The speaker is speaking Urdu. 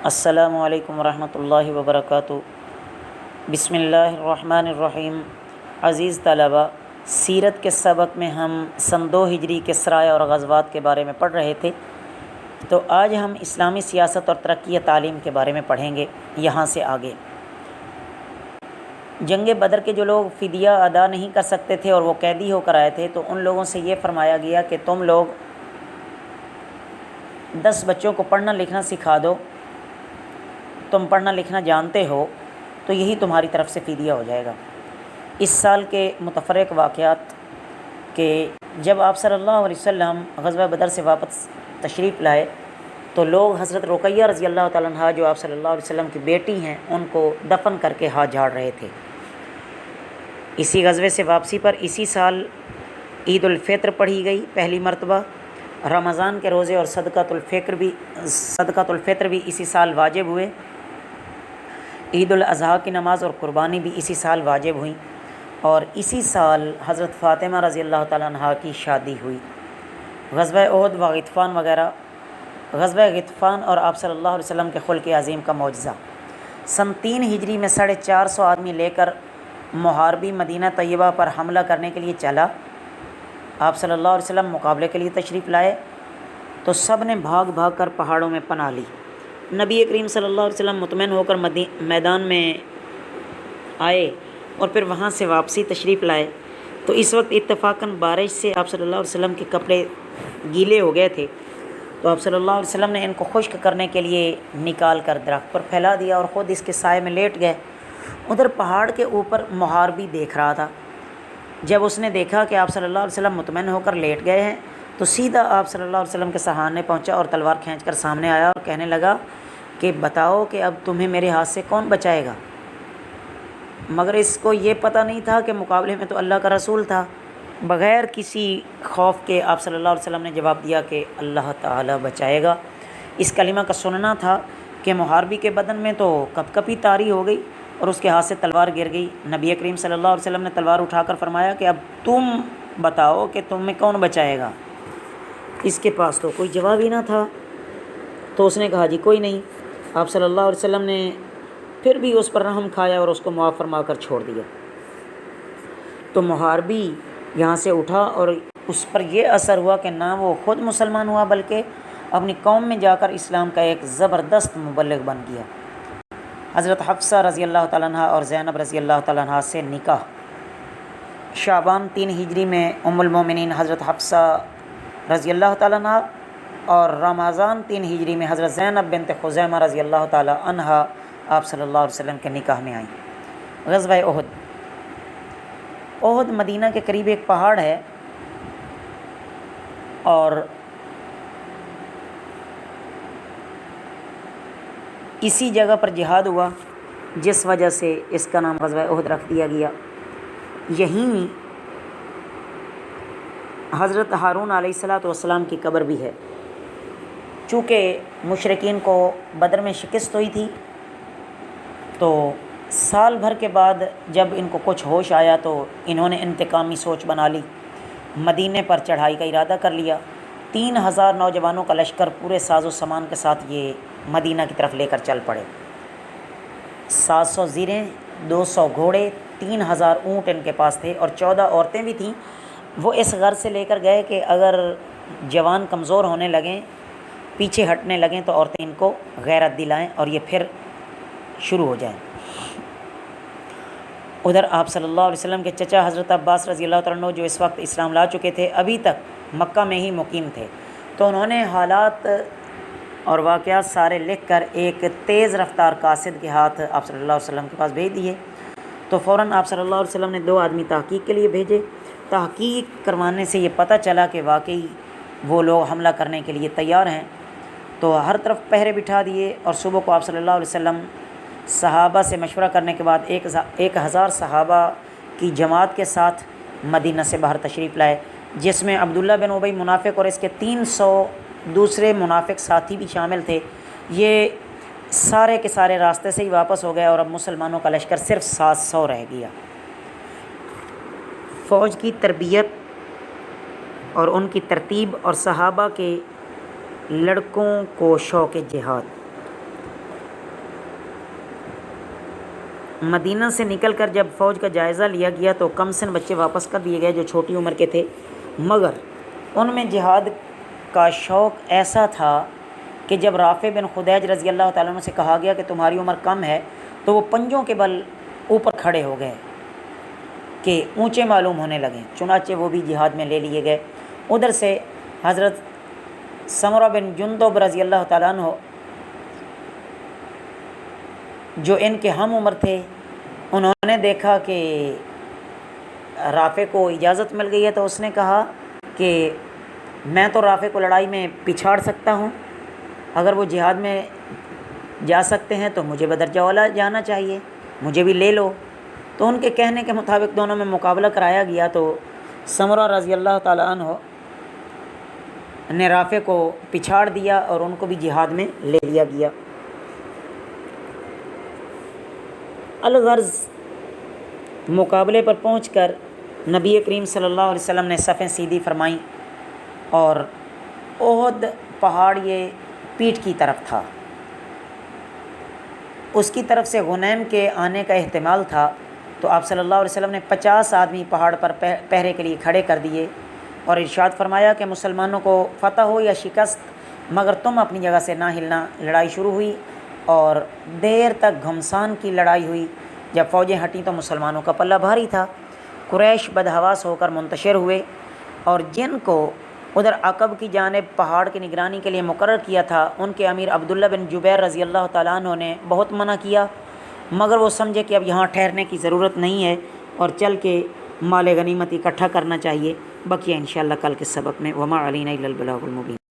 السلام علیکم ورحمۃ اللہ وبرکاتہ۔ بسم اللہ الرحمن الرحیم۔ عزیز طلبہ، سیرت کے سبق میں ہم سن 2 ہجری کے سرائے اور غزوات کے بارے میں پڑھ رہے تھے، تو آج ہم اسلامی سیاست اور ترقی تعلیم کے بارے میں پڑھیں گے۔ یہاں سے آگے جنگ بدر کے جو لوگ فدیہ ادا نہیں کر سکتے تھے اور وہ قیدی ہو کر آئے تھے، تو ان لوگوں سے یہ فرمایا گیا کہ تم لوگ 10 بچوں کو پڑھنا لکھنا سکھا دو، تم پڑھنا لکھنا جانتے ہو تو یہی تمہاری طرف سے فدیہ ہو جائے گا۔ اس سال کے متفرق واقعات کہ جب آپ صلی اللہ علیہ وسلم غزوہ بدر سے واپس تشریف لائے تو لوگ حضرت رقیہ رضی اللہ تعالیٰ عنہ جو آپ صلی اللہ علیہ وسلم کی بیٹی ہیں ان کو دفن کر کے ہاتھ جھاڑ رہے تھے۔ اسی غزوے سے واپسی پر اسی سال عید الفطر پڑھی گئی پہلی مرتبہ۔ رمضان کے روزے اور صدقۃ الفطر بھی اسی سال واجب ہوئے۔ عید الاضحیٰ کی نماز اور قربانی بھی اسی سال واجب ہوئیں، اور اسی سال حضرت فاطمہ رضی اللہ تعالیٰ عنہ کی شادی ہوئی۔ غزوہ احد و غطفان وغیرہ۔ غزوہ غطفان اور آپ صلی اللہ علیہ وسلم کے خلق عظیم کا معجزہ۔ سن 3 ہجری میں 450 آدمی لے کر محاربی مدینہ طیبہ پر حملہ کرنے کے لیے چلا۔ آپ صلی اللہ علیہ وسلم مقابلے کے لیے تشریف لائے تو سب نے بھاگ بھاگ کر پہاڑوں میں پناہ لی۔ نبی کریم صلی اللہ علیہ وسلم مطمئن ہو کر میدان میں آئے اور پھر وہاں سے واپسی تشریف لائے، تو اس وقت اتفاقاً بارش سے آپ صلی اللہ علیہ وسلم کے کپڑے گیلے ہو گئے تھے، تو آپ صلی اللہ علیہ وسلم نے ان کو خشک کرنے کے لیے نکال کر درخت پر پھیلا دیا اور خود اس کے سائے میں لیٹ گئے۔ ادھر پہاڑ کے اوپر محاربی دیکھ رہا تھا۔ جب اس نے دیکھا کہ آپ صلی اللہ علیہ وسلم مطمئن ہو کر لیٹ گئے ہیں تو سیدھا آپ صلی اللہ علیہ وسلم کے سہانے پہنچا اور تلوار کھینچ کر سامنے آیا اور کہنے لگا کہ بتاؤ کہ اب تمہیں میرے ہاتھ سے کون بچائے گا؟ مگر اس کو یہ پتہ نہیں تھا کہ مقابلے میں تو اللہ کا رسول تھا۔ بغیر کسی خوف کے آپ صلی اللہ علیہ وسلم نے جواب دیا کہ اللہ تعالیٰ بچائے گا۔ اس کلمہ کا سننا تھا کہ محاربی کے بدن میں تو کپ کپی طاری ہو گئی اور اس کے ہاتھ سے تلوار گر گئی۔ نبی کریم صلی اللہ علیہ وسلم نے تلوار اٹھا کر فرمایا کہ اب تم بتاؤ کہ تمہیں کون بچائے گا؟ اس کے پاس تو کوئی جواب ہی نہ تھا، تو اس نے کہا جی کوئی نہیں۔ آپ صلی اللہ علیہ وسلم نے پھر بھی اس پر رحم کھایا اور اس کو معاف فرما کر چھوڑ دیا۔ تو محاربی یہاں سے اٹھا اور اس پر یہ اثر ہوا کہ نہ وہ خود مسلمان ہوا بلکہ اپنی قوم میں جا کر اسلام کا ایک زبردست مبلغ بن گیا۔ حضرت حفصہ رضی اللہ تعالیٰ عنہ اور زینب رضی اللہ تعالیٰ عنہ سے نکاح۔ شعبان 3 ہجری میں ام المومنین حضرت حفصہ رضی اللہ تعالیٰ عنہ اور رمضان 3 ہجری میں حضرت زینب بنت خزیمہ رضی اللہ تعالیٰ عنہ آپ صلی اللہ علیہ وسلم کے نکاح میں آئیں۔ غزوہ احد۔ احد مدینہ کے قریب ایک پہاڑ ہے اور اسی جگہ پر جہاد ہوا، جس وجہ سے اس کا نام غزوہ احد رکھ دیا گیا۔ یہیں حضرت ہارون علیہ السلام کی قبر بھی ہے۔ چونکہ مشرکین کو بدر میں شکست ہوئی تھی، تو سال بھر کے بعد جب ان کو کچھ ہوش آیا تو انہوں نے انتقامی سوچ بنا لی، مدینے پر چڑھائی کا ارادہ کر لیا۔ 3000 نوجوانوں کا لشکر پورے ساز و سامان کے ساتھ یہ مدینہ کی طرف لے کر چل پڑے۔ 700 زیریں، 200 گھوڑے، 3000 اونٹ ان کے پاس تھے اور 14 عورتیں بھی تھیں۔ وہ اس غرض سے لے کر گئے کہ اگر جوان کمزور ہونے لگیں، پیچھے ہٹنے لگیں تو عورتیں ان کو غیرت دلائیں اور یہ پھر شروع ہو جائیں۔ ادھر آپ صلی اللہ علیہ وسلم کے چچا حضرت عباس رضی اللہ تعالیٰ عنہ جو اس وقت اسلام لا چکے تھے، ابھی تک مکہ میں ہی مقیم تھے، تو انہوں نے حالات اور واقعات سارے لکھ کر ایک تیز رفتار قاصد کے ہاتھ آپ صلی اللہ علیہ وسلم کے پاس بھیج دیے۔ تو فوراً آپ صلی اللہ علیہ وسلم نے 2 آدمی تحقیق کے لیے بھیجے۔ تحقیق کروانے سے یہ پتہ چلا کہ واقعی وہ لوگ حملہ کرنے کے لیے تیار ہیں، تو ہر طرف پہرے بٹھا دیے اور صبح کو آپ صلی اللہ علیہ وسلم صحابہ سے مشورہ کرنے کے بعد 1000 صحابہ کی جماعت کے ساتھ مدینہ سے باہر تشریف لائے، جس میں عبداللہ بن ابی منافق اور اس کے 300 دوسرے منافق ساتھی بھی شامل تھے۔ یہ سارے کے سارے راستے سے ہی واپس ہو گئے اور اب مسلمانوں کا لشکر صرف 700 رہ گیا۔ فوج کی تربیت اور ان کی ترتیب اور صحابہ کے لڑکوں کو شوق جہاد۔ مدینہ سے نکل کر جب فوج کا جائزہ لیا گیا تو کم سن بچے واپس کر دیے گئے جو چھوٹی عمر کے تھے، مگر ان میں جہاد کا شوق ایسا تھا کہ جب رافع بن خدیج رضی اللہ تعالیٰ عنہ سے کہا گیا کہ تمہاری عمر کم ہے تو وہ پنجوں کے بل اوپر کھڑے ہو گئے کہ اونچے معلوم ہونے لگے، چنانچہ وہ بھی جہاد میں لے لیے گئے۔ ادھر سے حضرت سمرہ بن جندب رضی اللہ تعالیٰ عنہ جو ان کے ہم عمر تھے، انہوں نے دیکھا کہ رافع کو اجازت مل گئی ہے تو اس نے کہا کہ میں تو رافع کو لڑائی میں پچھاڑ سکتا ہوں، اگر وہ جہاد میں جا سکتے ہیں تو مجھے بدرجہ اولیٰ جانا چاہیے، مجھے بھی لے لو۔ تو ان کے کہنے کے مطابق دونوں میں مقابلہ کرایا گیا تو سمرہ رضی اللہ تعالیٰ عنہ نے رافع کو پچھاڑ دیا اور ان کو بھی جہاد میں لے لیا گیا۔ الغرض مقابلے پر پہنچ کر نبی کریم صلی اللہ علیہ وسلم نے صفیں سیدھی فرمائیں اور احد پہاڑ یہ پیٹھ کی طرف تھا، اس کی طرف سے غنیم کے آنے کا احتمال تھا، تو آپ صلی اللہ علیہ وسلم نے 50 آدمی پہاڑ پر پہرے کے لیے کھڑے کر دیے اور ارشاد فرمایا کہ مسلمانوں کو فتح ہو یا شکست مگر تم اپنی جگہ سے نہ ہلنا۔ لڑائی شروع ہوئی اور دیر تک گھمسان کی لڑائی ہوئی۔ جب فوجیں ہٹیں تو مسلمانوں کا پلہ بھاری تھا، قریش بدحواس ہو کر منتشر ہوئے اور جن کو ادھر عقب کی جانب پہاڑ کی نگرانی کے لیے مقرر کیا تھا ان کے امیر عبداللہ بن جبیر رضی اللہ تعالیٰ عنہ نے بہت منع کیا، مگر وہ سمجھے کہ اب یہاں ٹھہرنے کی ضرورت نہیں ہے اور چل کے مال غنیمت اکٹھا کرنا چاہیے۔ بقیہ انشاءاللہ کل کے سبق میں۔ وما علینا الا البلاغ المبین۔